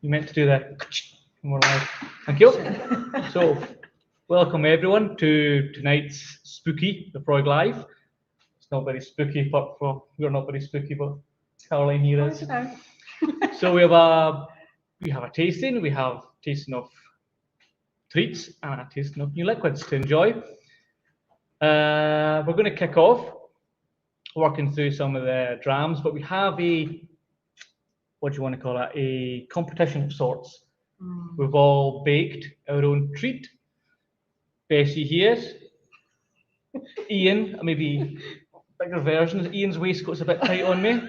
You meant to do that. More live. Thank you. So, welcome everyone to tonight's spooky Laphroaig Live. It's not very spooky, but we're not very spooky, but Caroline here is. So we have a tasting. We have tasting of treats and a tasting of new liquids to enjoy. We're going to kick off working through some of the drams, but we have what do you want to call it? A competition of sorts. We've all baked our own treat. Bessie here, Ian, maybe bigger versions. Ian's waistcoat's a bit tight on me,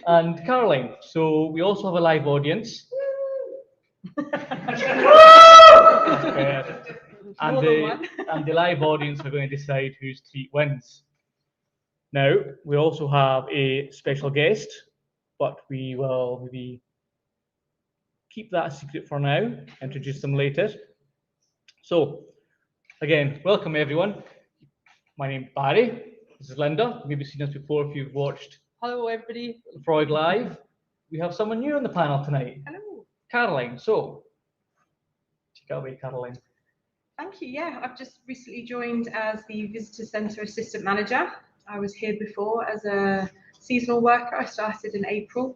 and Caroline. So we also have a live audience. And the live audience are going to decide whose treat wins. Now, we also have a special guest, but we will maybe keep that a secret for now, introduce them later. So, again, welcome everyone. My name's Barry, this is Linda. Maybe seen us before if you've watched Hello everybody. Laphroaig Live. We have someone new on the panel tonight. Hello. Caroline, so, take it away, Caroline. Thank you. Yeah, I've just recently joined as the Visitor Centre Assistant Manager. I was here before as a seasonal worker. I started in April.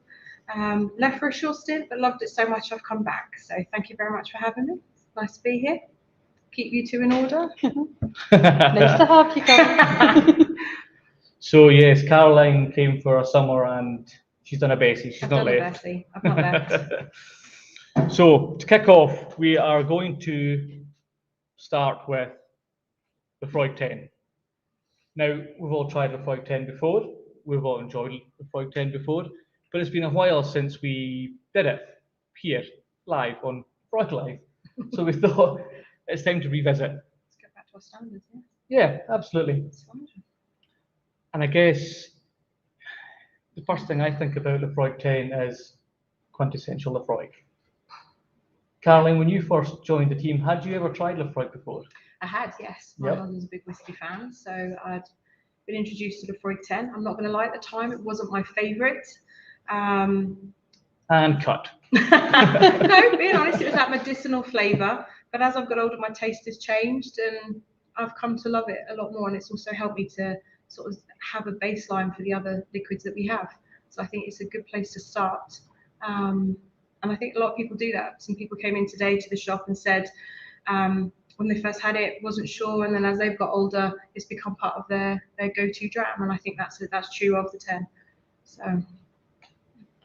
Left for a short stint, but loved it so much I've come back. So thank you very much for having me. It's nice to be here. Keep you two in order. Nice to have you, Caroline. So yes, Caroline came for a summer and she's done a Bessie. She's not left. I've not left. So to kick off, we are going to start with Laphroaig 10. Now, we've all tried Laphroaig 10 before. We've all enjoyed Laphroaig 10 before, but it's been a while since we did it here, live on Laphroaig Live. So we thought it's time to revisit. Let's get back to our standards, yeah. Yeah, absolutely. And I guess the first thing I think about Laphroaig 10 is quintessential Laphroaig. Caroline, when you first joined the team, had you ever tried Laphroaig before? I had, yes. My mum was a big whiskey fan, so I'd been introduced to Laphroaig 10. I'm not going to lie, at the time, it wasn't my favourite. And cut. No, being honest, it was that medicinal flavour. But as I've got older, my taste has changed, and I've come to love it a lot more. And it's also helped me to sort of have a baseline for the other liquids that we have. So I think it's a good place to start. And I think a lot of people do that. Some people came in today to the shop and said when they first had it, wasn't sure, and then as they've got older, it's become part of their go-to dram. And I think that's true of the 10. So.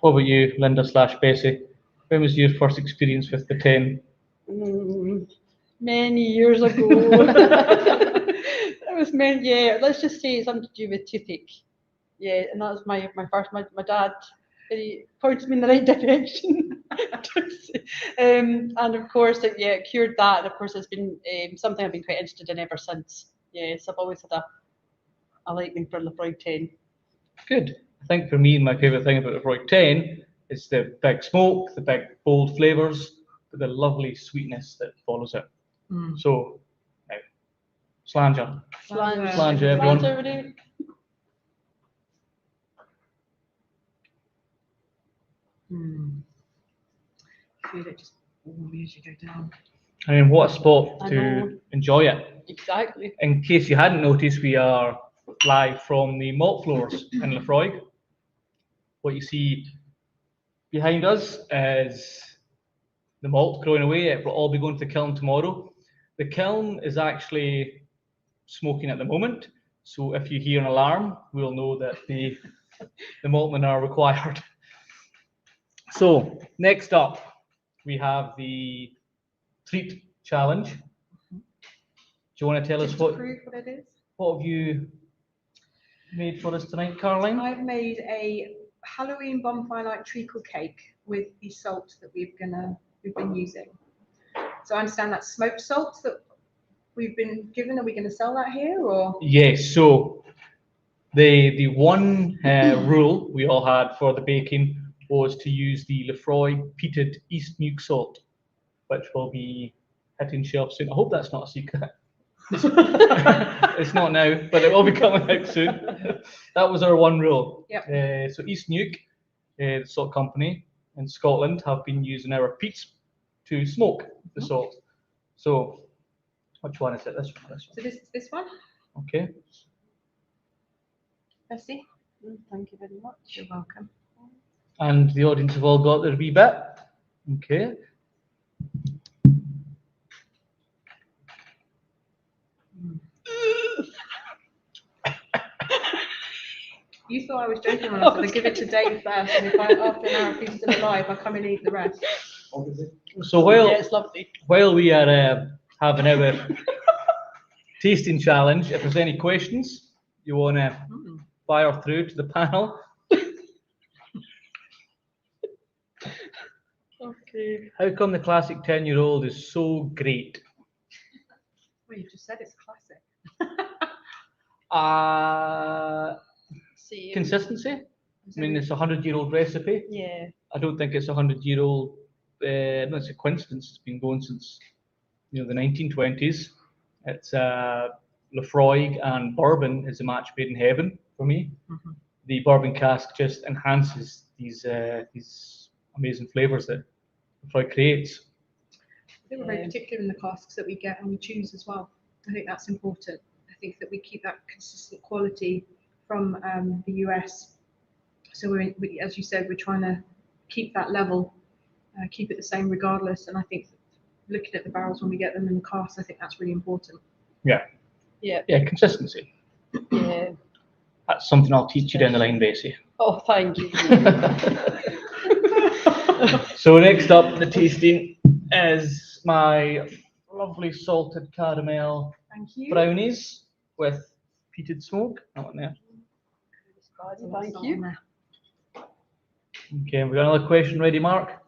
What about you, Linda / Bessie? When was your first experience with the 10? Many years ago. That was many, yeah, let's just say something to do with toothache. Yeah, and that was my first, my dad, he pointed me in the right direction. And of course, it cured that. And of course, it's been something I've been quite interested in ever since. Yes, I've always had a liking for Laphroaig 10. Good. I think for me, my favourite thing about Laphroaig 10 is the big smoke, the big bold flavours, but the lovely sweetness that follows it. So, now, Slanger. Slanger, everyone. Everybody. Feel it just as you go down. I mean, what a spot to enjoy it. Exactly. In case you hadn't noticed, we are live from the malt floors in Laphroaig. What you see behind us is the malt growing away. It will all be going to the kiln tomorrow. The kiln is actually smoking at the moment, so if you hear an alarm, we'll know that the maltmen are required. So, next up, we have the treat challenge. Do you want to tell us what it is? What have you made for us tonight, Caroline? I've made a Halloween bonfire night treacle cake with the salt that we've been using. So I understand that's smoked salt that we've been given. Are we going to sell that here, or? Yes. So the one rule we all had for the baking was to use the Laphroaig peated East Nuke salt, which will be hitting shelves soon. I hope that's not a secret. It's not now, but it will be coming out soon. That was our one rule. Yep. So East Nuke, the salt company, in Scotland have been using our peats to smoke the salt. So, which one is it? This one. This So one. this one, Okay. Bessie. Thank you very much. You're welcome. And the audience have all got their wee bit. Okay. You thought I was joking when I said I give it to Dave first, and if after an hour if he's still alive, I come and eat the rest. So while Yeah, it's lovely. while we are having our tasting challenge, if there's any questions you want to fire through to the panel. Okay. How come the classic 10-year-old is so great? Well, you just said it's classic. See. Consistency. I mean, it's a 100-year-old recipe. Yeah. I don't think it's a 100-year-old. No, it's a coincidence. It's been going since the 1920s. It's Laphroaig and bourbon is a match made in heaven for me. Mhm. The bourbon cask just enhances these amazing flavors that Laphroaig creates. I think we're very particular in the casks that we get and we choose as well. I think that's important. I think that we keep that consistent quality from the US. So we, as you said, we're trying to keep that level, keep it the same regardless. And I think looking at the barrels when we get them in the cask, I think that's really important. Yeah. Yeah. Yeah, consistency. Yeah. That's something I'll teach you down the line, Bessie. Oh, thank you. So next up in the tasting is my lovely salted caramel Thank you. brownies with peated smoke. That one there. Thank you. Okay, we got another question ready, Mark?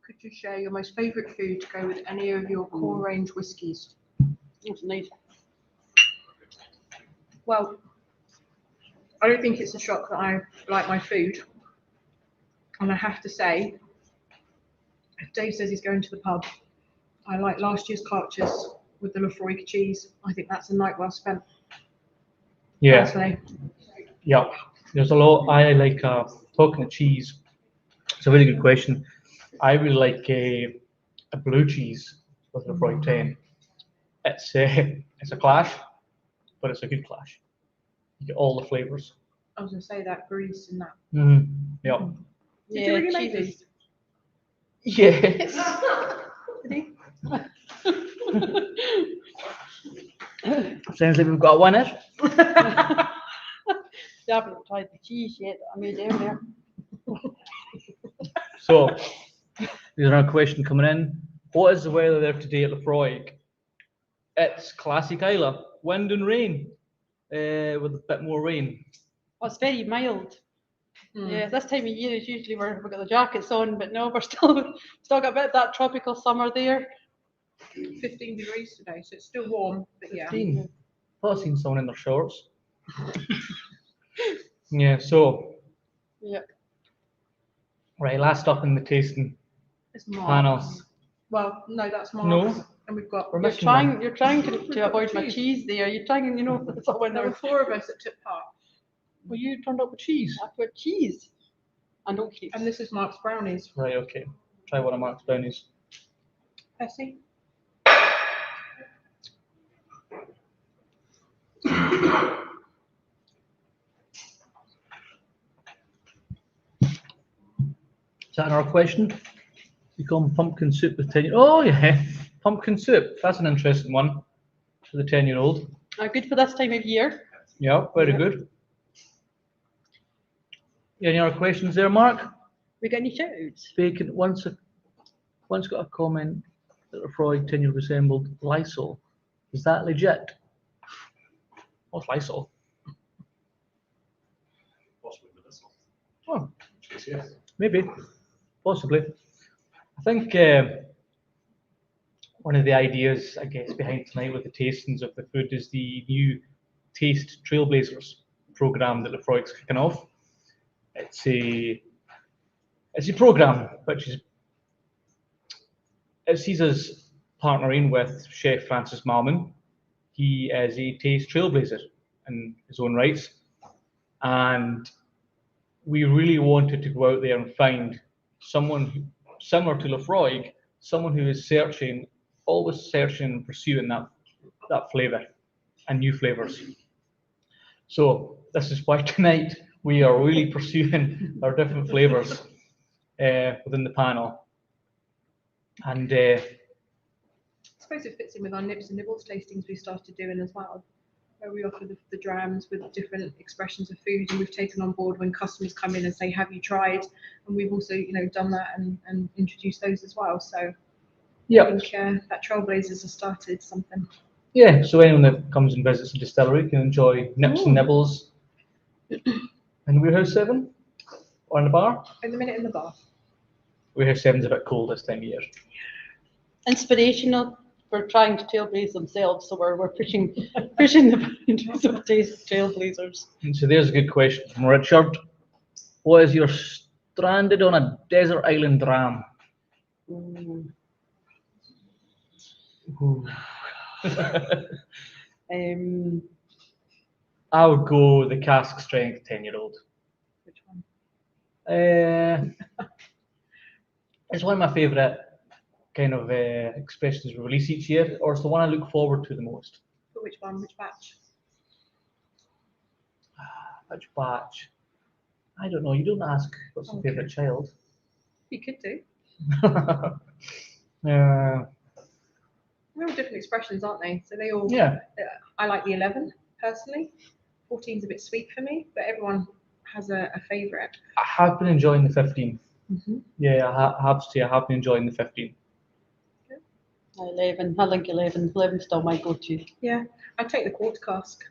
Could you share your most favourite food to go with any of your core range whiskies? That's nice. Well, I don't think it's a shock that I like my food. And I have to say, if Dave says he's going to the pub, I like last year's Carchers with the Laphroaig cheese. I think that's a night well spent. Yeah, Personally. yeah. There's a lot. I like talking of cheese. It's a really good question. I really like a blue cheese with Laphroaig 10. It's a clash, but it's a good clash. You get all the flavors. I was going to say that grease and that. Yeah. Did you really make these? Yes. Did he? Sounds like we've got a winner. You haven't tried the cheese yet that I made earlier. So, there's another question coming in. What is the weather there today at Laphroaig? It's classic Isla, wind and rain, with a bit more rain. Oh, it's very mild. Mm. Yeah, this time of year is usually where we've got the jackets on, but no, we're still got a bit of that tropical summer there. 15 degrees today, so it's still warm, but yeah. 15. I've seen someone in their shorts. Yeah, so, Yeah. right, last up in the tasting It's Mark's. panel. Well, no, that's Mark's. No. And we've got, We're You're missing one. trying to avoid my cheese there. You're trying, it's all when there were there's 4 of us that took part. Well, you turned up with cheese. I've got cheese and oat cakes. And this is Mark's brownies. Right, okay. Try one of Mark's brownies. Bessie? Is that another question? You call them pumpkin soup with 10 Oh, yeah. Pumpkin soup. That's an interesting one for the 10-year-old. Good for this time of year. Yeah, very Yeah. good. Any other questions there, Mark? We got any shout outs? Bacon. Once got a comment that Laphroaig 10-year resembled Lysol. Is that legit? What's Lysol? Possibly medicinal. Oh, Yes. maybe. Possibly. I think one of the ideas, I guess, behind tonight with the tastings of the food is the new Taste Trailblazers program that Laphroaig's kicking off. It's a program which is it sees us partnering with Chef Francis Malman. He is a taste trailblazer in his own rights, and we really wanted to go out there and find someone similar to Laphroaig, someone who is searching, always searching and pursuing that flavour and new flavours. So this is why tonight we are really pursuing our different flavours within the panel. And I suppose it fits in with our nips and nibbles tastings we started doing as well, where we offer the drams with different expressions of food, and we've taken on board when customers come in and say, "Have you tried?" And we've also, done that and introduced those as well. So yeah, I think that Trailblazers has started something. yeah. So anyone that comes and visits the distillery can enjoy nips and nibbles in Warehouse 7 or in the bar. In the minute in the bar. Warehouse 7's a bit cold this time of year. Inspirational for trying to trailblaze themselves, so we're pushing the boundaries of trailblazers. And so there's a good question from Richard. What is your stranded on a desert island dram? Ooh. Ooh. I would go the cask strength 10-year-old. Which one? It's one of my favourite kind of expressions we release each year, or it's the one I look forward to the most. But which one? Which batch? Which batch? I don't know. You don't ask what's your favourite child. You could do. Uh, They're all different expressions, aren't they? So they all. yeah. I like the 11 personally. 14's a bit sweet for me, but everyone has a favourite. I have been enjoying the 15. Mm-hmm. Yeah, I have to say I have been enjoying the 15. 11. I think 11. 11's still my go-to. Yeah, I'd take the quarter cask.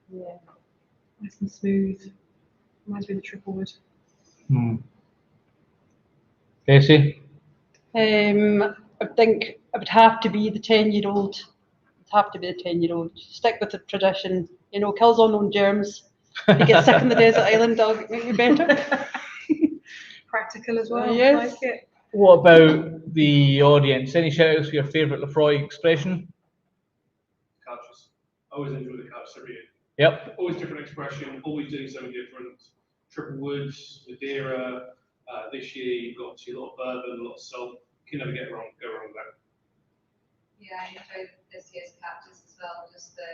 Yeah. Nice and smooth. Reminds me of the triple wood. Casey? I think it would have to be the 10-year-old. It'd have to be the 10-year-old. Stick with the tradition. Kills all known germs. If you get sick on the desert island, that'll make you better. Practical as well. Yes. Like it. What about the audience? Any shout outs for your favourite Laphroaig expression? Couches. I always enjoy the couch every year. Yep. Always different expression, always doing something different. Triple woods, Madeira. This year you've got a lot of bourbon, a lot of salt. You can never go wrong with that. Yeah, I enjoyed this year's captures as well. Just the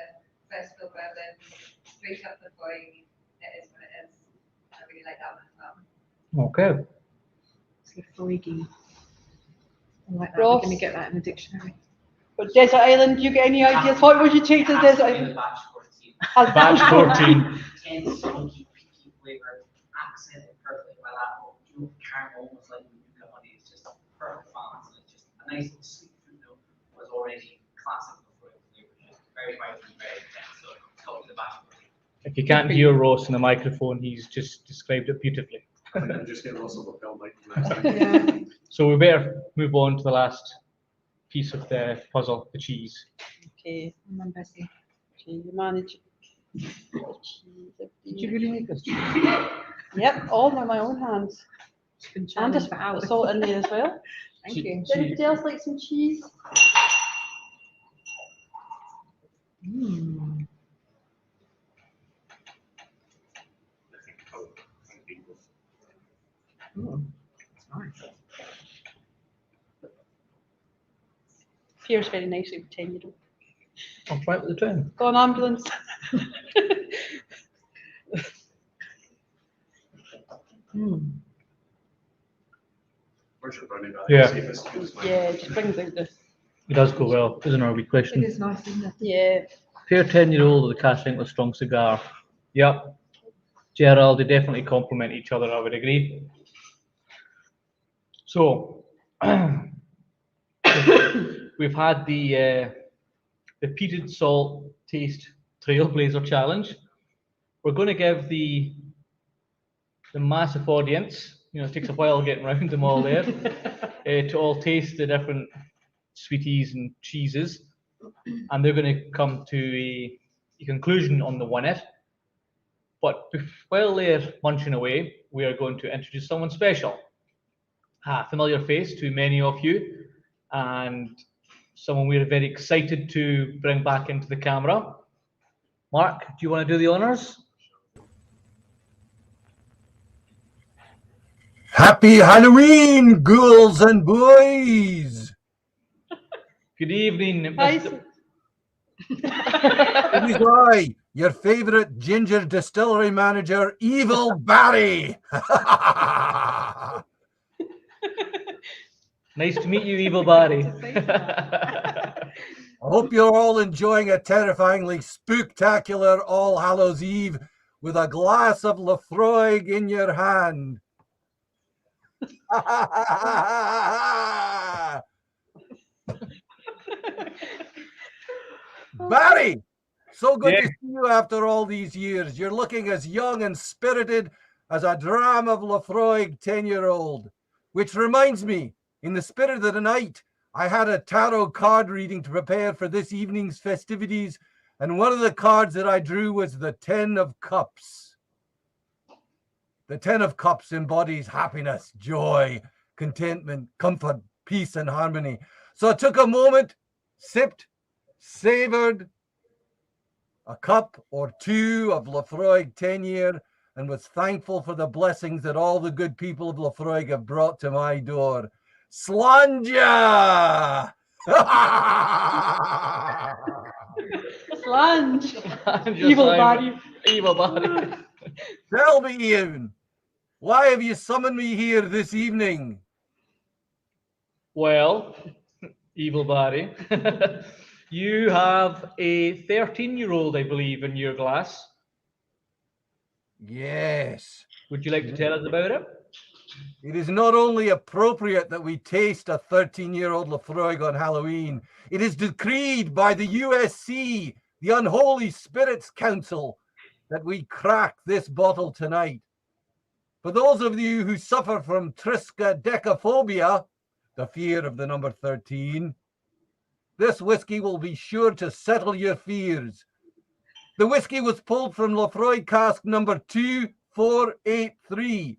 first fill bourbon, straight up the Laphroaig. It is what it is. I really like that one as well. Okay. It's Laphroaig. I like that. Ross. We're going to get that in the dictionary. But desert island, do you get any ideas? What would you take to the desert island? Batch 14. Batch 14. Intense, funky, peaky flavour, accented perfectly by that. Caramel, almost like Nuka honey, is just a perfect balance. And it's just a nice little sweet fruit note was already classic before the flavour. Just very vibrant, very intense. So it's got to be the batch 14. If you can't hear Ross in the microphone, he's just described it beautifully. I'm just getting lots of lapel mic next time. Yeah. So we better move on to the last piece of the puzzle, the cheese. Okay, And then Bessie. you manage. Did you really make this cheese? Yep, all by my own hands. It's been And challenged just for hours. salt in there as well. Thank you. Does anybody else like some cheese? Mm. Oh, that's nice. Pairs very nicely with 10-year-old. I'll try it with the 10. Go on, ambulance. Mm. Where's your brownie bag? Yeah. See if it's good as mine. Yeah, it just brings out the. It does go well, isn't our wee It question? is nice, isn't it? Yeah. Pair 10-year-old with a cask strength with strong cigar. Yep. Gerald, they definitely complement each other, I would agree. So, we've had the peated salt taste trailblazer challenge. We're going to give the massive audience, it takes a while getting around them all there, to all taste the different sweeties and cheeses, and they're going to come to a conclusion on the winner. But while they're munching away, we are going to introduce someone special, a familiar face to many of you, and someone we're very excited to bring back into the camera. Mark, do you want to do the honours? Happy Halloween, ghouls and boys! Good evening, Hi, Mr. It is I, your favourite ginger distillery manager, Evil Barry! Nice to meet you, Evil Barry. To say that. I hope you're all enjoying a terrifyingly spooktacular All Hallows Eve with a glass of Laphroaig in your hand. Barry, so good Yeah. to see you after all these years. You're looking as young and spirited as a dram of Laphroaig 10-year-old. Which reminds me, in the spirit of the night, I had a tarot card reading to prepare for this evening's festivities, and one of the cards that I drew was the 10 of Cups. The 10 of Cups embodies happiness, joy, contentment, comfort, peace, and harmony. So I took a moment, sipped, savored a cup or two of Laphroaig 10-year, and was thankful for the blessings that all the good people of Laphroaig have brought to my door. Slanja! Slange. I'm just Evil like, Barry. Evil Barry. Tell me, Ian, why have you summoned me here this evening? Well, Evil Barry, you have a 13-year-old, I believe, in your glass. Yes. Would you like to tell us about it? It is not only appropriate that we taste a 13-year-old Laphroaig on Halloween, it is decreed by the USC, the Unholy Spirits Council, that we crack this bottle tonight. For those of you who suffer from triskaidekaphobia, the fear of the number 13, this whiskey will be sure to settle your fears. The whiskey was pulled from Laphroaig cask number 2483,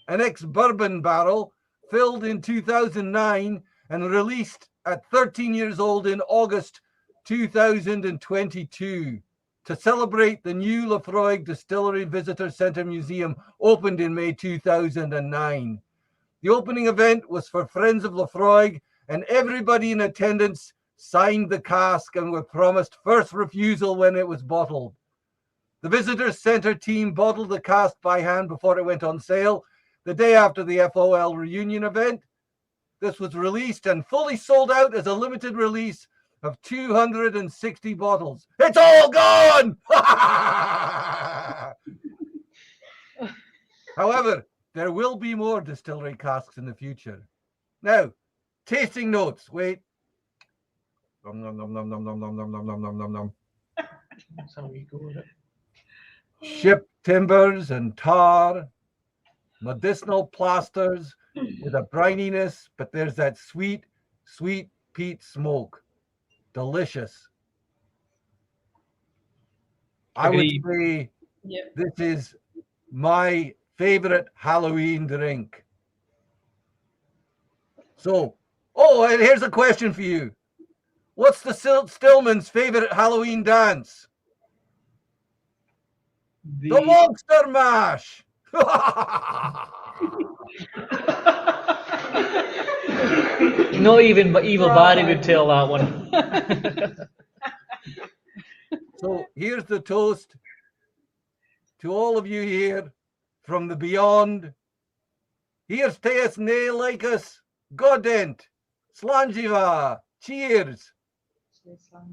an ex-bourbon barrel filled in 2009 and released at 13 years old in August 2022 to celebrate the new Laphroaig Distillery Visitor Centre Museum, opened in May 2009. The opening event was for Friends of Laphroaig, and everybody in attendance signed the cask and were promised first refusal when it was bottled. The Visitors Centre team bottled the cask by hand before it went on sale the day after the FOL reunion event. This was released and fully sold out as a limited release of 260 bottles. It's all gone! However, there will be more distillery casks in the future. Now, tasting notes. Wait. Nom, nom, nom, nom, nom, nom, nom, nom, nom, nom, nom, nom. That's how we go with it. Ship timbers and tar, medicinal plasters with a brininess, but there's that sweet, sweet peat smoke. Delicious. I would Agreed. say Yep. this is my favorite Halloween drink. So, and here's a question for you. What's the Stillman's favorite Halloween dance? The Monster Mash! Not even Evil Barry would tell that one. So here's the toast to all of you here from the beyond. Here's to us nae like us, Godent, Slangiva, cheers.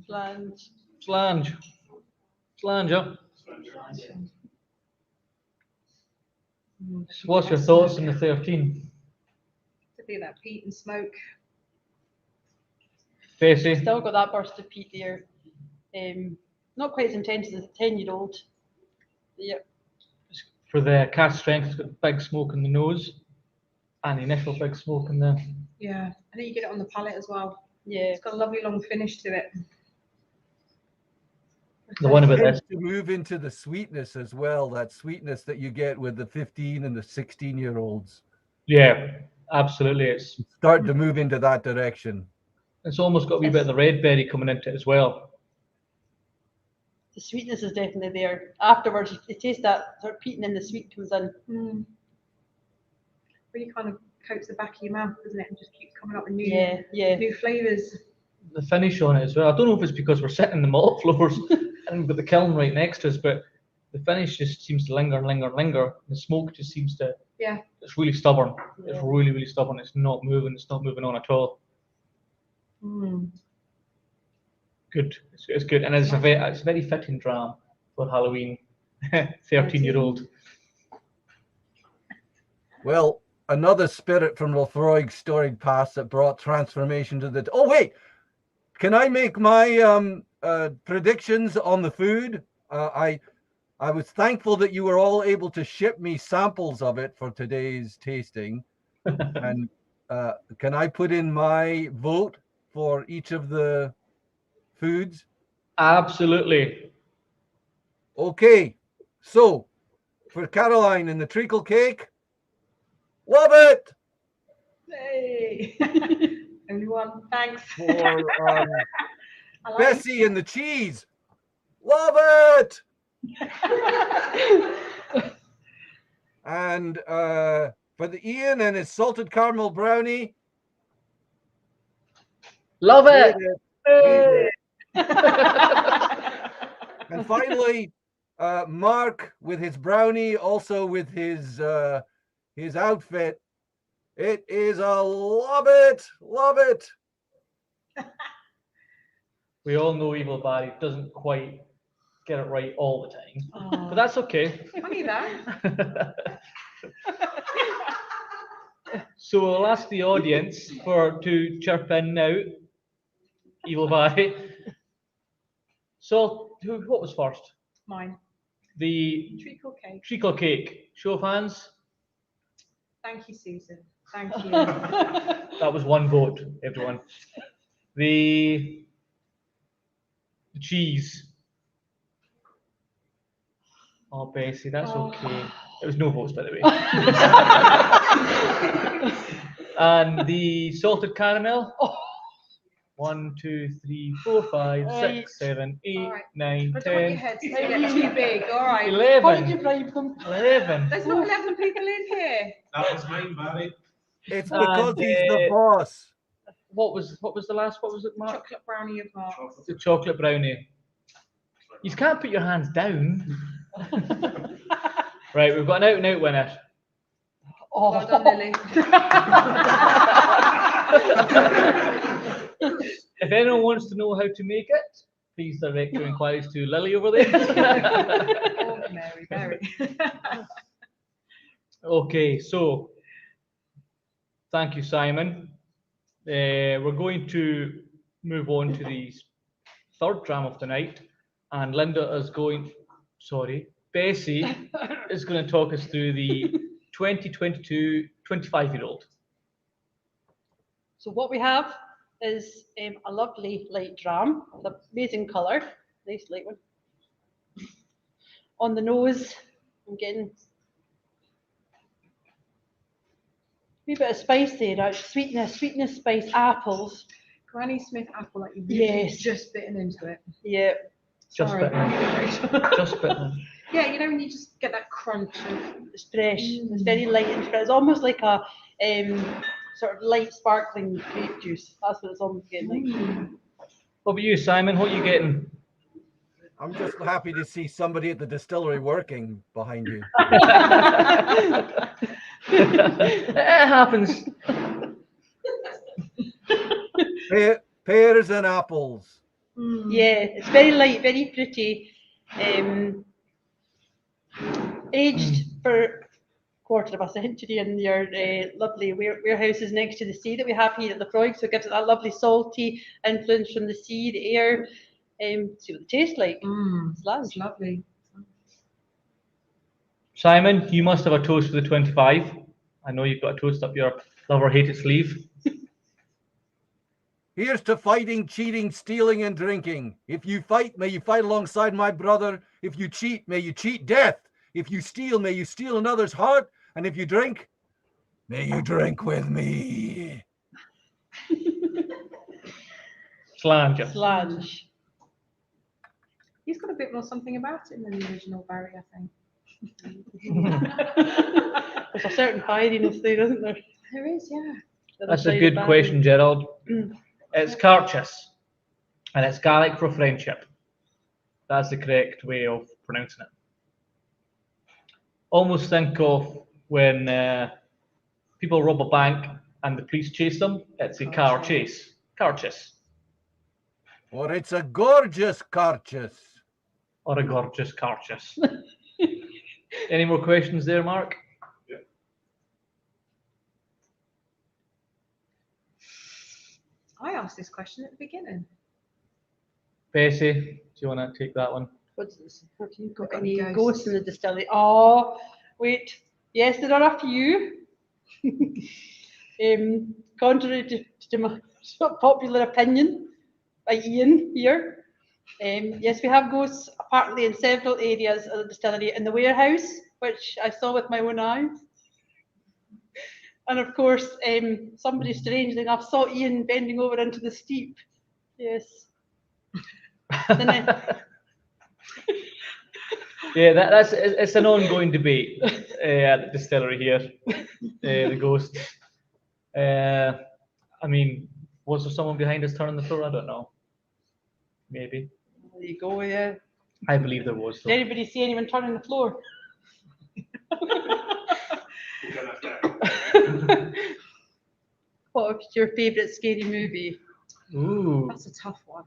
Slange. Slange. Slanger. So what's your thoughts on the 13? To be that peat and smoke. Bessie? Still got that burst of peat there. Not quite as intense as a 10-year-old. Yep. For the cast strength, it's got big smoke in the nose and the initial big smoke in the... Yeah, I think you get it on the palate as well. Yeah. It's got a lovely long finish to it. The one about Tends this. to move into the sweetness as well, that sweetness that you get with the 15 and the 16-year-olds. Yeah, absolutely. It's Start to move into that direction. almost got a wee bit of the red berry coming into it as well. The sweetness is definitely there. Afterwards, you taste that sort of peat and then the sweet comes in. really kind of coats the back of your mouth, doesn't it? And just keeps coming up with new Yeah. new flavours. The finish on it as well. I don't know if it's because we're sitting in the malt floors and we've got the kiln right next to us, but the finish just seems to linger and linger and linger. The smoke just seems to, it's really stubborn. It's really, really stubborn. It's not moving. It's not moving on at all. Good. It's good. And it's a very fitting dram for Halloween. 13-year-old. Well, another spirit from Laphroaig's storied past that brought transformation to the... Oh, wait! Can I make my predictions on the food? I was thankful that you were all able to ship me samples of it for today's tasting. And can I put in my vote for each of the foods? Absolutely. Okay, so for Caroline in the treacle cake, love it. Hey. Only one. Thanks. For I like Bessie in the cheese, love it. And for the Ian and his salted caramel brownie, Love it. hate it. And finally, Mark with his brownie, also with his outfit. It is a love it, love it. We all know Evil Barry doesn't quite get it right all the time, but that's okay. Funny that. So we'll ask the audience to chirp in now. Evil Barry. So, what was first? Mine. The Treacle cake. treacle cake. Show of hands. Thank you, Susan. Thank you. That was one vote, everyone. The cheese. Oh, Bessie, that's okay. There was no votes, by the way. And the salted caramel. 1, 2, 3, 4, 5, 6, 7, 8, 9, I don't want your 10, heads to get too big. All right. 11. Why did you bribe them? 11. There's not 11 people in here. That was mine, Barry. It's because he's the boss. What was the last? What was it, Mark? Chocolate brownie of Mark. The chocolate brownie. You can't put your hands down. Right, we've got an out-and-out winner. Well done, Lily. If anyone wants to know how to make it, please direct your inquiries to Lily over there. Oh, Mary. Okay, so thank you, Simon. We're going to move on to the third dram of the night, and Bessie is going to talk us through the 2022 25-year-old. So what we have is a lovely light dram with amazing colour, nice light one. On the nose, I'm getting a wee bit of spice there, sweetness, spice, apples. Granny Smith apple, like you Yes. just bitten into it. Yeah. Just Sorry. bitten. Just bitten. Yeah, you know when you just get that crunch of It's fresh. It's very light and fresh. It's almost like a sort of light sparkling grape juice. That's what it's almost getting like. What about you, Simon? What are you getting? I'm just happy to see somebody at the distillery working behind you. It happens. Pears and apples. Yeah, it's very light, very pretty. Aged for a quarter of a century in your lovely warehouses next to the sea that we have here at Laphroaig, so it gives it that lovely salty influence from the sea, the air. See what it tastes like. It's It's lovely. Simon, you must have a toast for the 25. I know you've got a toast up your love or hate it sleeve. Here's to fighting, cheating, stealing, and drinking. If you fight, may you fight alongside my brother. If you cheat, may you cheat death. If you steal, may you steal another's heart. And if you drink, may you drink with me. Slanger. Slange. He's got a bit more something about him than the original Barry, I think. There's a certain fieriness there, isn't there? There is, yeah. The That's other a side good of question, Gerald. Mm. It's Carchus, and it's Gaelic for friendship. That's the correct way of pronouncing it. Almost think of when people rob a bank and the police chase them. It's a car chase. Carchus. Or it's a gorgeous carchus. Or a gorgeous Carchus. Any more questions there, Mark? I asked this question at the beginning. Bessie, do you want to take that one? What's this? Have you got Got any any ghosts in the distillery? Oh, wait. Yes, there are a few. Contrary to my popular opinion by Ian here. Yes, we have ghosts apparently in several areas of the distillery. In the warehouse, which I saw with my own eyes. And of course, somebody strangely enough saw Ian bending over into the steep. Yes. And then, Yeah, it's an ongoing debate at the distillery here. The ghosts. I mean, was there someone behind us turning the floor? I don't know. Maybe. there you go, yeah. I believe there was. Did anybody see anyone turning the floor? We're gonna have to- What was your favourite scary movie? Ooh. That's a tough one.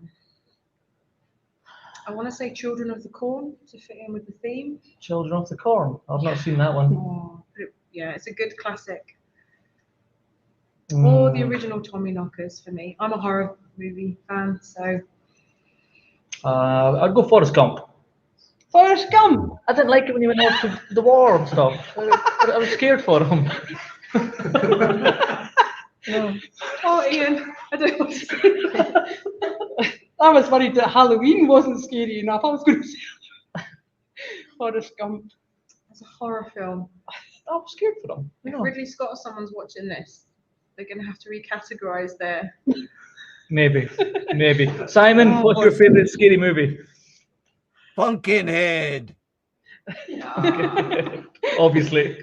I want to say Children of the Corn to fit in with the theme. Children of the Corn. I've not seen that one. Oh, yeah, it's a good classic. Or the Mm. original Tommy Knockers for me. I'm a horror movie fan, so I'd go Forrest Gump. Forrest Gump! I didn't like it when he went off to the war and stuff. I was scared for him. oh Ian, I don't want to say. I was worried that Halloween wasn't scary enough. I was going to say Forrest Gump. It's a horror film. I was scared for him. If Ridley Scott or someone's watching this, they're going to have to recategorize their. Maybe. Simon, what's your favourite scary movie? Pumpkinhead. Obviously.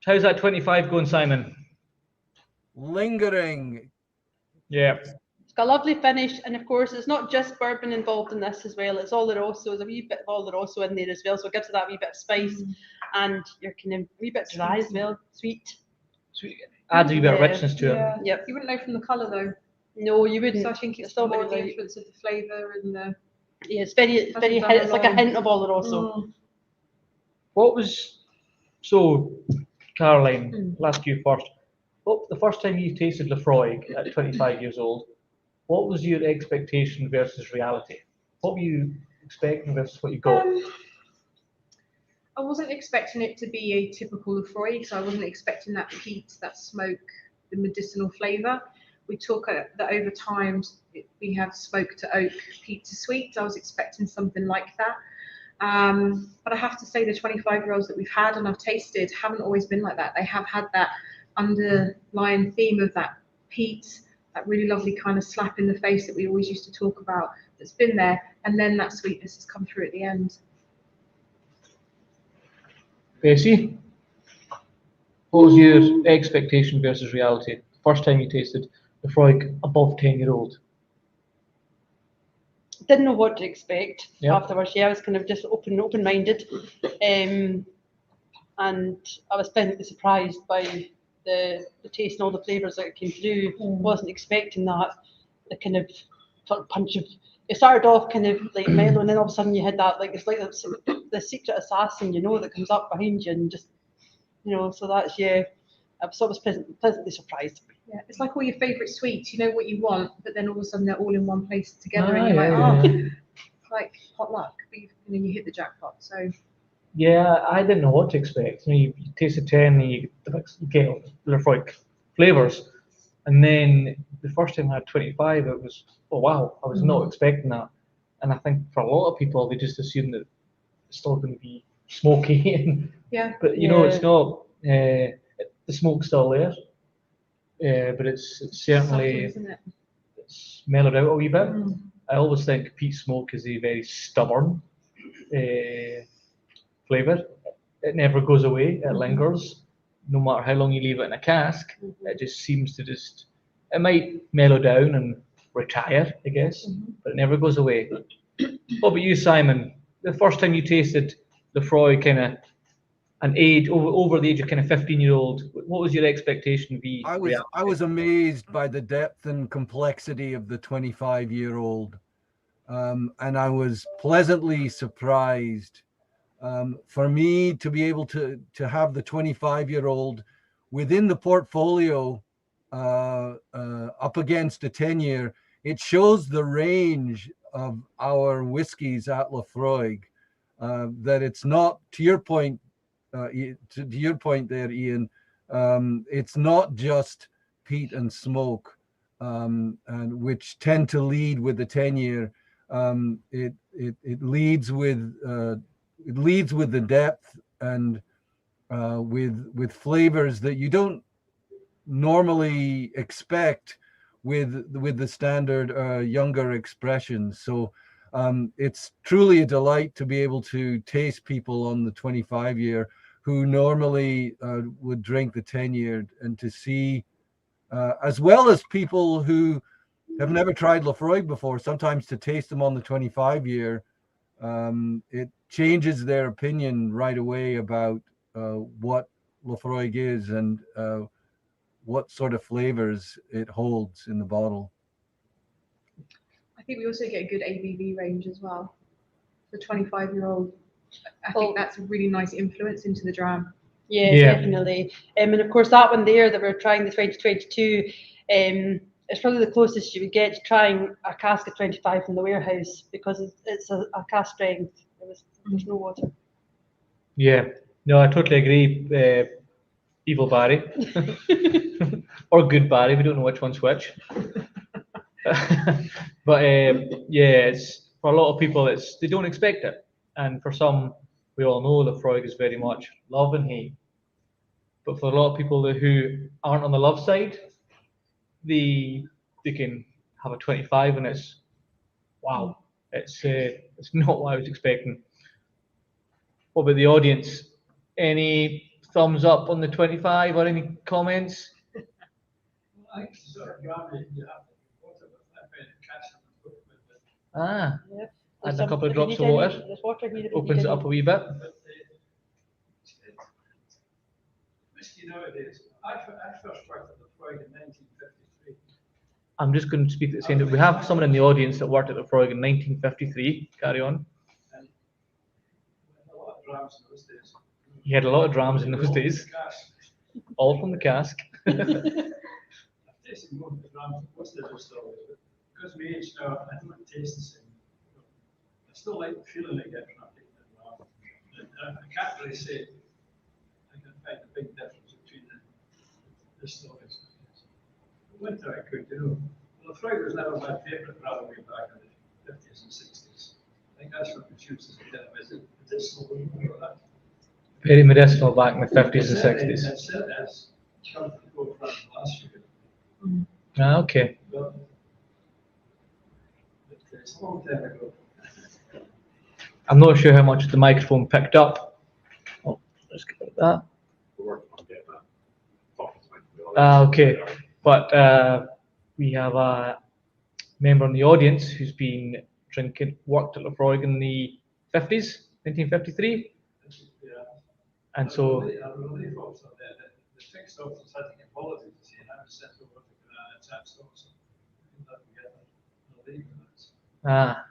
How's that 25 going, Simon? Lingering. Yeah. It's got a lovely finish, and of course, it's not just bourbon involved in this as well. It's Oloroso. There's a wee bit of Oloroso in there as well, so it gives it that wee bit of spice, and you're kind of a wee bit dry as well, sweet. Adds a wee bit of Yeah. richness to it. Yeah. Yep. You wouldn't know from the colour though. No, you wouldn't. So I think it's still more very the light. influence of the flavour and the. Yeah, it's very, Hasn't very. done it It's like a long. hint of Oloroso. Mm. What was so, Caroline? Mm. I'll ask you first. What the first time you tasted Laphroaig at 25 years old? What was your expectation versus reality? What were you expecting versus what you got? I wasn't expecting it to be a typical Laphroaig, so I wasn't expecting that peat, that smoke, the medicinal flavour. We talk that over time we have smoke to oak, peat to sweet. I was expecting something like that. But I have to say the 25-year-olds that we've had and I've tasted haven't always been like that. They have had that underlying theme of that peat, that really lovely kind of slap in the face that we always used to talk about that's been there, and then that sweetness has come through at the end. Bessie, what was your expectation versus reality? First time you tasted Laphroaig above 10-year-old? Didn't know what to expect Yeah. afterwards. Yeah, I was kind of just open-minded, and I was pleasantly surprised by the taste and all the flavours that came through. Wasn't expecting that. The kind of sort of punch of. It started off kind of like mellow, and then all of a sudden you had that like it's like the secret assassin, you know, that comes up behind you and just, you know. So that's I was pleasantly surprised. Yeah, it's like all your favourite sweets. You know what you want, but then all of a sudden they're all in one place together, Ah, and you're yeah, like, yeah. it's like hot luck. But and then you hit the jackpot. So Yeah, I didn't know what to expect. You taste a 10 and you get Laphroaig flavours. And then the first time I had 25, it was, oh wow, I was not expecting that. And I think for a lot of people, they just assume that it's still going to be smoky. yeah, But you know, it's not. The smoke's still there. But it's subtle, certainly isn't it? it's mellowed out a wee bit. Mm. I always think peat smoke is a very stubborn flavour. It never goes away. It lingers, no matter how long you leave it in a cask. It just seems to it might mellow down and retire, I guess, but it never goes away. What about you, Simon? The first time you tasted Laphroaig, kind of an age over the age of kind of 15-year-old, what was your expectation be? I was amazed by the depth and complexity of the 25-year-old, and I was pleasantly surprised. For me to be able to have the 25-year-old within the portfolio up against a 10-year, it shows the range of our whiskies at Laphroaig. That it's not, to your point there, Ian, it's not just peat and smoke, and which tend to lead with the 10-year. It leads with the depth and with flavors that you don't normally expect with the standard younger expressions. So it's truly a delight to be able to taste people on the 25-year who normally would drink the 10-year, and to see, as well as people who have never tried Laphroaig before, sometimes to taste them on the 25-year, it changes their opinion right away about what Laphroaig is and what sort of flavors it holds in the bottle. I think we also get a good ABV range as well. The 25-year-old, I think that's a really nice influence into the dram. Yeah, definitely. And of course, that one there that we're trying, the 2022, it's probably the closest you would get to trying a cask of 25 from the warehouse, because it's a cask strength. There's no water. Yeah, no, I totally agree. Evil Barry or good Barry, we don't know which one's which. But yeah, it's for a lot of people, they don't expect it, and for some, we all know Laphroaig is very much love and hate. But for a lot of people who aren't on the love side, they can have a 25 and it's wow, it's not what I was expecting. What about the audience? Any thumbs up on the 25 or any comments? Yep. Add a couple of drops of water. There's water here. Opens it up a wee bit. Whiskey nowadays, I first worked at Laphroaig in 1953. I'm just going to speak at the same time. We have someone in the audience that worked at Laphroaig in 1953. Carry on. And a lot of drams in those days. He had a lot of drams in those days. All from the cask. I've tasted more of the drams, most of them still, but because we age now, I don't taste the same. I still like the feeling I get from taking the dram. I can't really say I can find a big difference between the stories. Winter I could, Laphroaig was never my favourite rather way back in the 50s and 60s. I think that's what the chooses to get a visit medicinal or that. Very medicinal back in the 50s and 60s. It said as come from the forefront last year. Okay. But it's a long time ago. I'm not sure how much the microphone picked up. Oh, let's get rid of that. Okay, but we have a member in the audience who's been worked at Laphroaig in the 50s, 1953. Yeah. And so. The fixed office had to get holidays, you see, and I was sent over to tax office. Ah.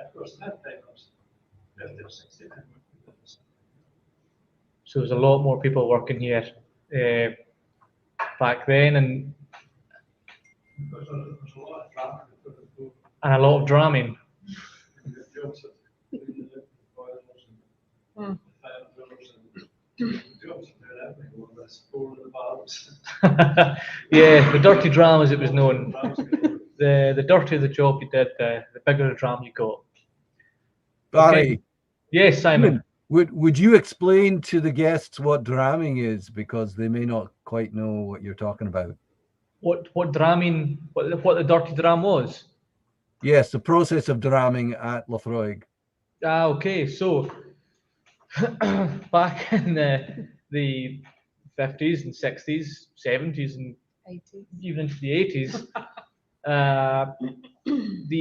Of course, that time was 50 or 60. So there's a lot more people working here back then, and a lot of drumming. Yeah, the dirty dram, as it was known. The dirtier the job you did, the bigger the dram you got. Barry. Okay. Yes, Simon. Would you explain to the guests what dramming is, because they may not quite know what you're talking about? What dramming? What the dirty dram was? Yes, the process of dramming at Laphroaig. Okay, so back in the 50s and 60s, 70s, and 80s. even into the 80s,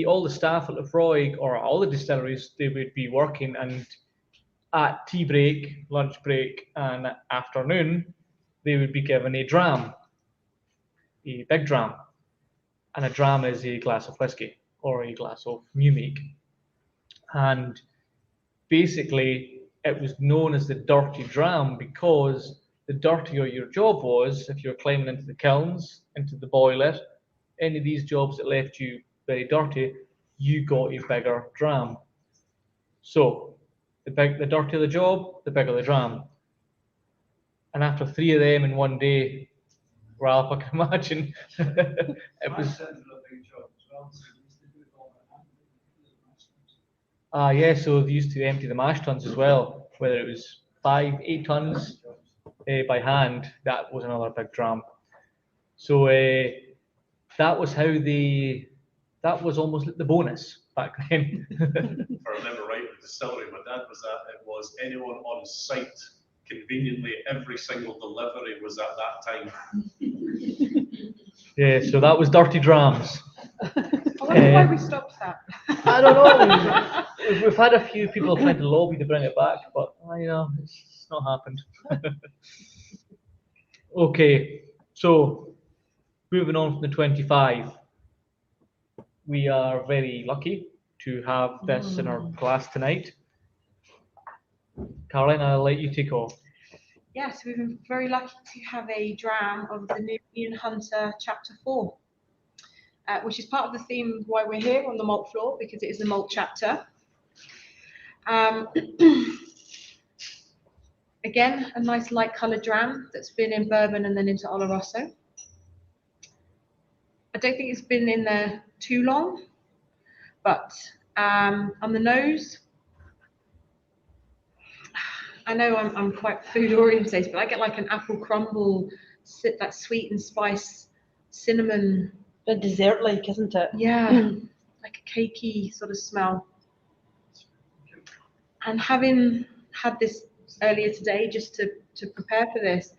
all the staff at Laphroaig, or all the distilleries, they would be working, and at tea break, lunch break, and afternoon, they would be given a dram, a big dram. And a dram is a glass of whiskey or a glass of new make. And basically, it was known as the dirty dram because the dirtier your job was, if you're climbing into the kilns, into the boiler, any of these jobs that left you very dirty, you got a bigger dram. So the dirtier the job, the bigger the dram. And after 3 of them in one day, Ralph, I can imagine it was. Yeah, so they used to empty the mash tuns as well, whether it was 5, 8 tons by hand. That was another big dram. So that was how that was almost like the bonus back then. If I remember right, the distillery my dad was at, it was anyone on site. Conveniently, every single delivery was at that time. Yeah, so that was dirty drams. I wonder why we stopped that. I don't know. We've had a few people trying to lobby to bring it back, but it's not happened. Okay, so moving on from the 25, we are very lucky to have this in our class tonight. Caroline, I'll let you take off. Yes, we've been very lucky to have a dram of the new Ian Hunter Chapter 4, which is part of the theme of why we're here on the malt floor, because it is the malt chapter. Again, a nice light coloured dram that's been in bourbon and then into Oloroso. I don't think it's been in there too long, but on the nose, I know I'm quite food orientated, but I get like an apple crumble, that sweet and spice, cinnamon. A dessert-like, isn't it? Yeah, like a cakey sort of smell. And having had this earlier today, just to prepare for this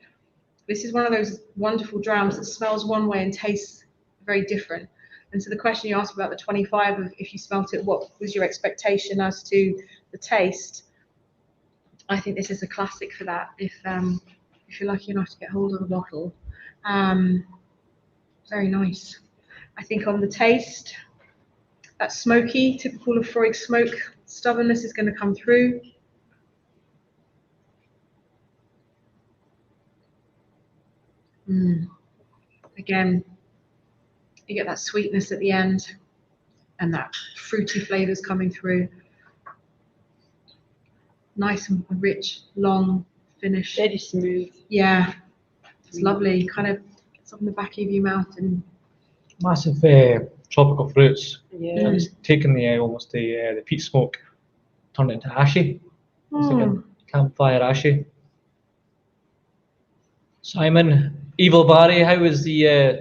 is one of those wonderful drams that smells one way and tastes very different. And so the question you asked about the 25, of if you smelt it, what was your expectation as to the taste? I think this is a classic for that. If you're lucky enough to get hold of a bottle, very nice. I think on the taste, that smoky, typical Laphroaig smoke stubbornness is going to come through. Again, you get that sweetness at the end, and that fruity flavors coming through. Nice and rich, long finish. Very smooth. Yeah, it's lovely. Kind of gets up in the back of your mouth and Massive tropical fruits. Yeah. And it's taken almost the peat smoke, turned it into ashy. It's like a campfire ashy. Simon, Evil Barry, how was the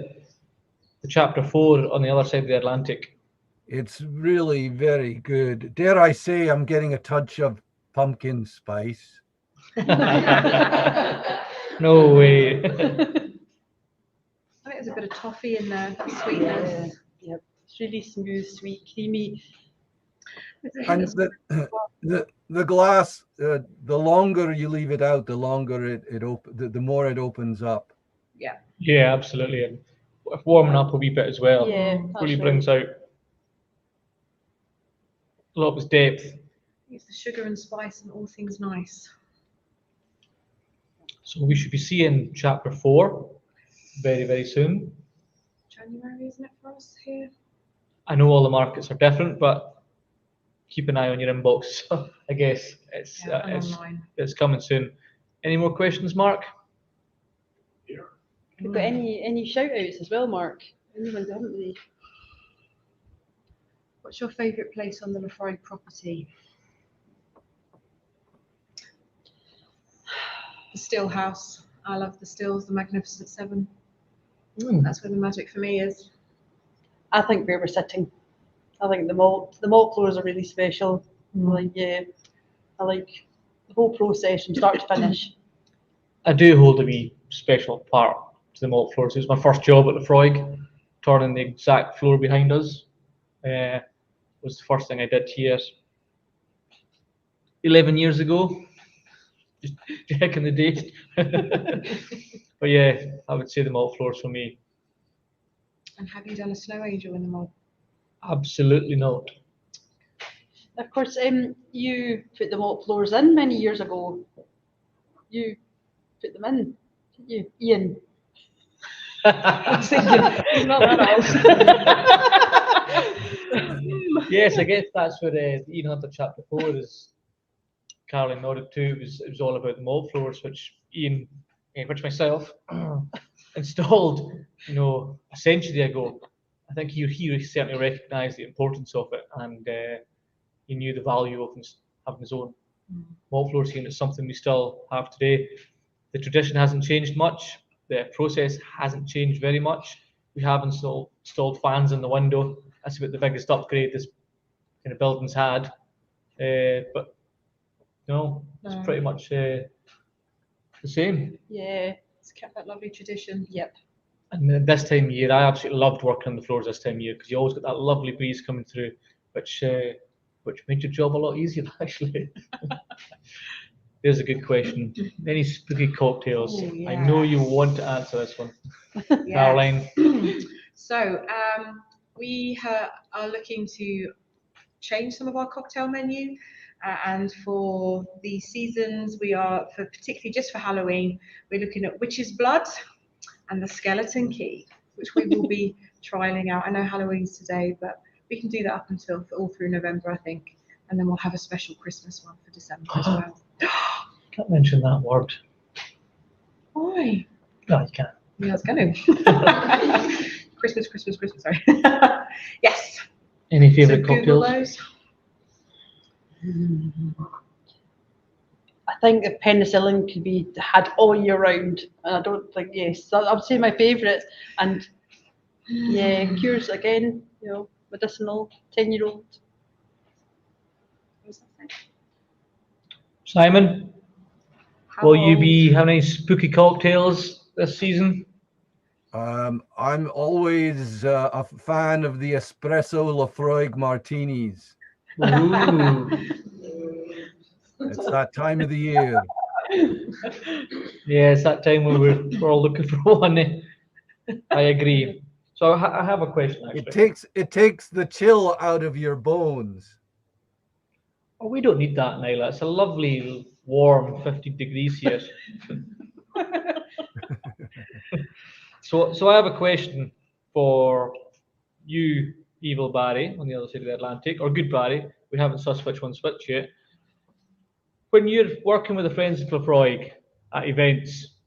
chapter 4 on the other side of the Atlantic? It's really very good. Dare I say I'm getting a touch of pumpkin spice. No way. I think there's a bit of toffee in there, that sweetness. Yeah. It's really smooth, sweet, creamy. And the glass, the longer you leave it out, the longer the more it opens up. Yeah. Yeah, absolutely. And warming up a wee bit as well. Yeah, Really that's brings out a lot of its depth. It's the sugar and spice and all things nice. So we should be seeing chapter 4 very, very soon. January, isn't it, for us here? I know all the markets are different, but keep an eye on your inbox. I guess Online. it's coming soon. Any more questions, Mark? Have you got any shout outs as well, Mark? Anyone, haven't we? What's your favourite place on the Laphroaig property? The Still House. I love the Stills, the Magnificent Seven. That's where the magic for me is. I think where we're sitting. I think the malt floors are really special. Like, yeah, I like the whole process from start to finish. I do hold a wee special part to the malt floors. It was my first job at Laphroaig, turning the exact floor behind us. Was the first thing I did here 11 years ago. Just checking the date. But yeah, I would say the malt floors for me. And have you done a snow angel in the malt? Absolutely not. Of course, you put the malt floors in many years ago. You put them in, didn't you, Ian? I'm thinking, he's not that old. Yes, I guess that's where the Ian Hunter chapter 4 is. Caroline nodded to. It was all about the malt floors, which Ian, which myself installed, a century ago. I think he certainly recognised the importance of it, and he knew the value of having his own malt floors here, and it's something we still have today. The tradition hasn't changed much. The process hasn't changed very much. We have installed fans in the window. That's about the biggest upgrade this kind of building's had. But no, it's pretty much the same. Yeah, It's kept that lovely tradition. yep. And this time of year, I absolutely loved working on the floors this time of year because you always got that lovely breeze coming through, which made your job a lot easier, actually. There's a good question. Any spooky cocktails? Oh, I know you yes. want to answer this one. Yes. Caroline. So we are looking to change some of our cocktail menu. And for the seasons, we are, particularly just for Halloween, we're looking at Witch's Blood and the Skeleton Key, which we will be trialing out. I know Halloween's today, but we can do that up until all through November, I think. And then we'll have a special Christmas one for December as well. Can't mention that word. Why? No, you can't. Yeah, I was going to. Christmas, sorry. Yes. Any So favourite Google cocktails? those. I think if penicillin could be had all year round, and I don't think, yes, so I would say my favourite. And yeah, cures again, medicinal, 10-year-old. Simon, will you be having any spooky cocktails this season? I'm always a fan of the espresso Laphroaig martinis. Ooh. It's that time of the year. Yeah, it's that time when we're all looking for one. I agree. So I have a question, actually. It takes the chill out of your bones. Oh, we don't need that, Nyla. It's a lovely, warm 50 degrees here. So I have a question for you, evil Barry, on the other side of the Atlantic, or good Barry. We haven't sussed which one's which yet. When you're working with the Friends of Laphroaig at events,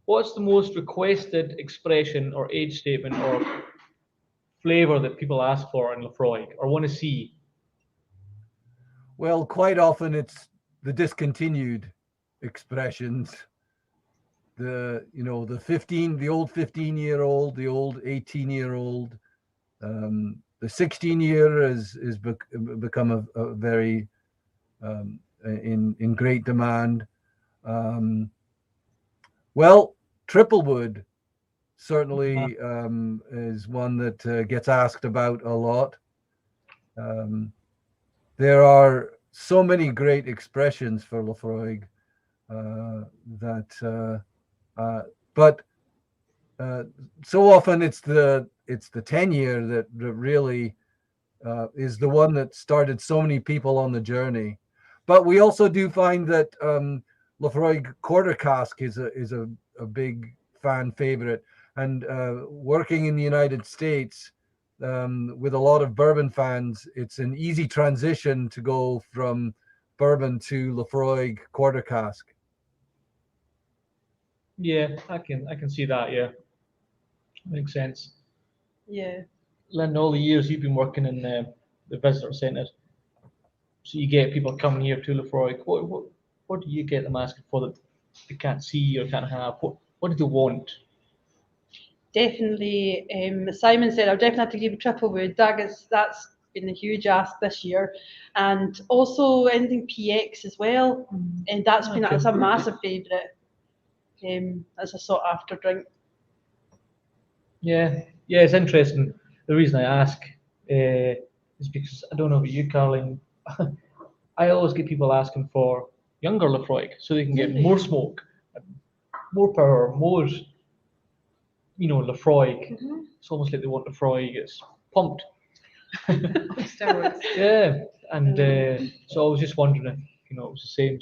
what's the most requested expression or age statement or flavour that people ask for in Laphroaig or want to see? Well, quite often it's the discontinued expressions. The old 15-year-old, the old 18-year-old, the 16-year has become a very in great demand. Well, Triplewood certainly is one that gets asked about a lot. There are so many great expressions for Laphroaig but so often it's the 10-year that really is the one that started so many people on the journey. But we also do find that Laphroaig Quarter Cask is a big fan favorite, and working in the United States with a lot of bourbon fans, it's an easy transition to go from bourbon to Laphroaig Quarter Cask. Yeah, I can see that. Yeah, makes sense. Yeah. Lynn, all the years you've been working in the visitor centre, so you get people coming here to Laphroaig. What do you get them asking for that they can't see or can't have? What do they want? Definitely, Simon said, I'll definitely have to give a Triplewood. That's been a huge ask this year, and also anything PX as well, and that's a massive favourite as a sought after drink. Yeah, yeah, it's interesting. The reason I ask is because I don't know about you, Caroline. I always get people asking for younger Laphroaig so they can get more smoke, more power, more, Laphroaig. It's almost like they want Laphroaig gets pumped. Steroids. Yeah, and so I was just wondering if it was the same.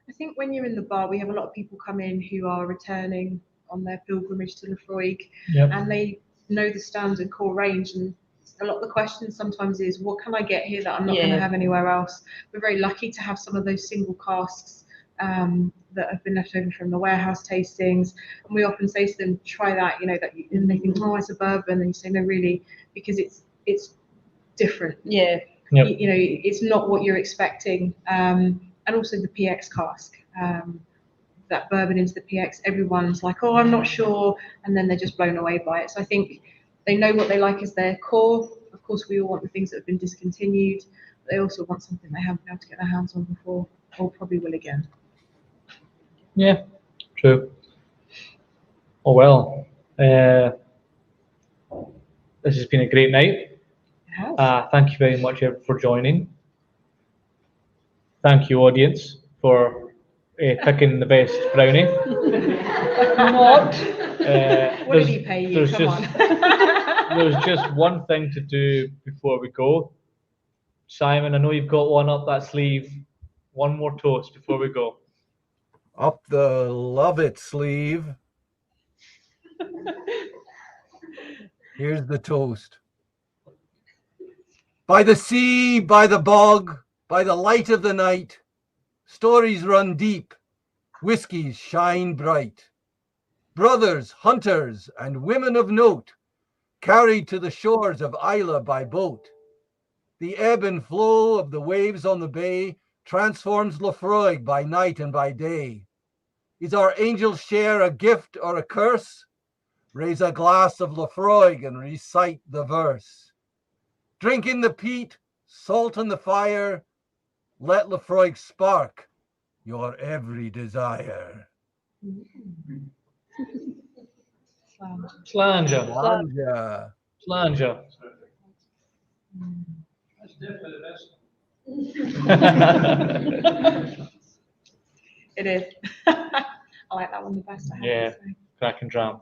I think when you're in the bar, we have a lot of people come in who are returning on their pilgrimage to Laphroaig, and they know the standard core range. And a lot of the questions sometimes is, what can I get here that I'm not going to have anywhere else? We're very lucky to have some of those single casks that have been left over from the warehouse tastings, and we often say to them, try that, and they think, oh, it's a bourbon, and you say, no, really, because it's different. Yeah. Yep. It's not what you're expecting. And also the PX cask, that bourbon into the PX, everyone's like, oh, I'm not sure, and then they're just blown away by it. So I think they know what they like as their core. Of course, we all want the things that have been discontinued, but they also want something they haven't been able to get their hands on before, or probably will again. Yeah, true. Oh well, this has been a great night. It has. Thank you very much for joining. Thank you, audience, for picking the best brownie. What? What did he pay you? Come on. There's just one thing to do before we go. Simon, I know you've got one up that sleeve. One more toast before we go. Up the love it sleeve. Here's the toast. By the sea, by the bog, by the light of the night, stories run deep, whiskies shine bright. Brothers, hunters, and women of note, carried to the shores of Islay by boat. The ebb and flow of the waves on the bay transforms Laphroaig by night and by day. Is our angel's share a gift or a curse? Raise a glass of Laphroaig and recite the verse. Drink in the peat, salt in the fire, let Laphroaig spark your every desire. Slanger. Slanger. Slanger. That's definitely the best. It is. I like that one the best. I have to say. Cracking dram.